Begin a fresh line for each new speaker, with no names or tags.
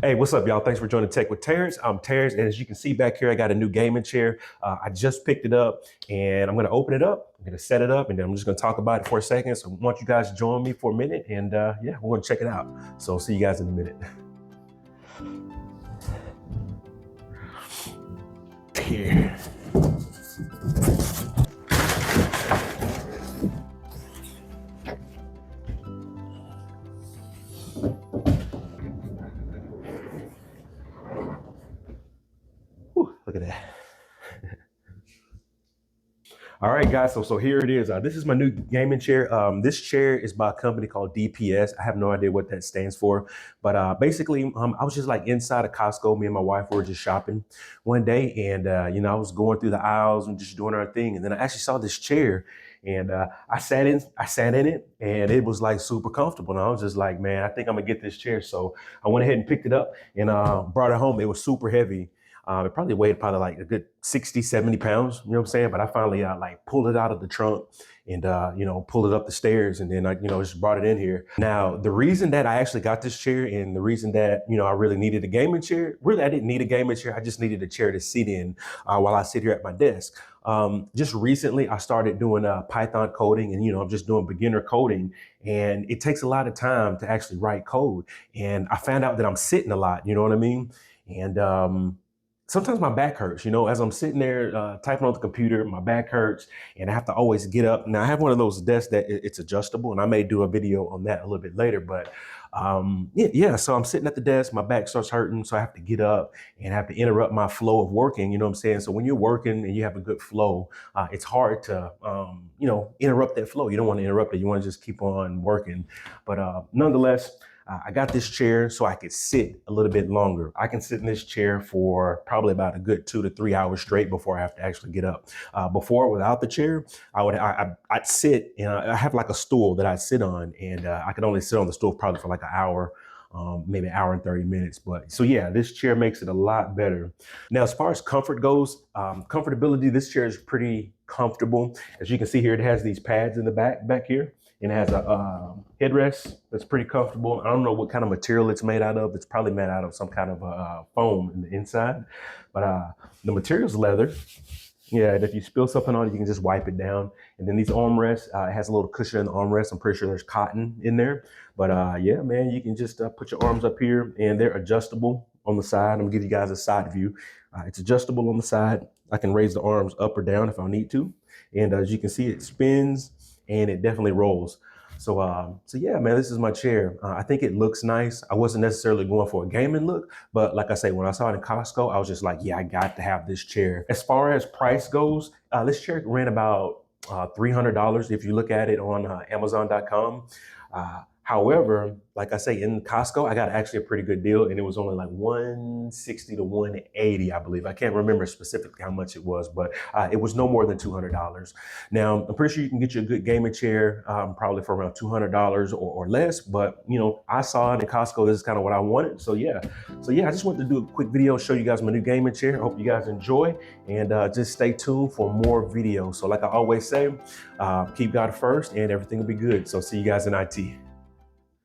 Hey, what's up, y'all? Thanks for joining Tech with Terrence. I'm Terrence, and as you can see back here, I got a new gaming chair. I just picked it up, and I'm going to open it up. I'm going to set it up, and then I'm just going to talk about it for a second. So I want you guys to join me for a minute, and yeah, we're going to check it out. So I'll see you guys in a minute. Here. Whew, look at that. All right, guys, so here it is. This is my new gaming chair. This chair is by a company called DPS. I have no idea what that stands for, but basically, I was just like inside of Costco. Me and my wife were just shopping one day, and I was going through the aisles and just doing our thing, and then I actually saw this chair, and I sat in it, and it was like super comfortable. And I was just like, man, I think I'm gonna get this chair. So I went ahead and picked it up and brought it home. It was super heavy. It probably weighed like a good 60, 70 pounds, you know what I'm saying? But I finally like pulled it out of the trunk and, pulled it up the stairs, and then I, just brought it in here. Now, the reason that I actually got this chair and the reason that, I really needed a gaming chair, really, I didn't need a gaming chair. I just needed a chair to sit in while I sit here at my desk. Just recently, I started doing Python coding, and, I'm just doing beginner coding, and it takes a lot of time to actually write code. And I found out that I'm sitting a lot, you know what I mean? And, sometimes my back hurts, as I'm sitting there typing on the computer, my back hurts and I have to always get up. Now I have one of those desks that it's adjustable, and I may do a video on that a little bit later, but yeah. So I'm sitting at the desk, my back starts hurting. So I have to get up and have to interrupt my flow of working. You know what I'm saying? So when you're working and you have a good flow, it's hard to, interrupt that flow. You don't want to interrupt it. You want to just keep on working. But nonetheless, I got this chair so I could sit a little bit longer. I can sit in this chair for probably about a good 2 to 3 hours straight before I have to actually get up. Before, without the chair, I'd sit, and I have like a stool that I sit on, and I could only sit on the stool probably for like an hour. Maybe an hour and 30 minutes. But so yeah, this chair makes it a lot better. Now, as far as comfort goes, comfortability, this chair is pretty comfortable. As you can see here, it has these pads in the back here, and it has a headrest that's pretty comfortable. I don't know what kind of material it's made out of. It's probably made out of some kind of foam in the inside, but the material's leather. Yeah, and if you spill something on it, you can just wipe it down. And then these armrests, it has a little cushion in the armrest. I'm pretty sure there's cotton in there. But yeah, man, you can just put your arms up here, and they're adjustable on the side. I'm gonna give you guys a side view. It's adjustable on the side. I can raise the arms up or down if I need to. And as you can see, it spins and it definitely rolls. So yeah, man, this is my chair. I think it looks nice. I wasn't necessarily going for a gaming look, but like I say, when I saw it in Costco, I was just like, yeah, I got to have this chair. As far as price goes, this chair ran about $300 if you look at it on Amazon.com. However, like I say, in Costco, I got actually a pretty good deal, and it was only like $160 to $180, I believe. I can't remember specifically how much it was, but it was no more than $200. Now, I'm pretty sure you can get you a good gaming chair, probably for around $200 or less. But I saw it in Costco. This is kind of what I wanted. So yeah, I just wanted to do a quick video, show you guys my new gaming chair. I hope you guys enjoy, and just stay tuned for more videos. So like I always say, keep God first, and everything will be good. So see you guys in IT.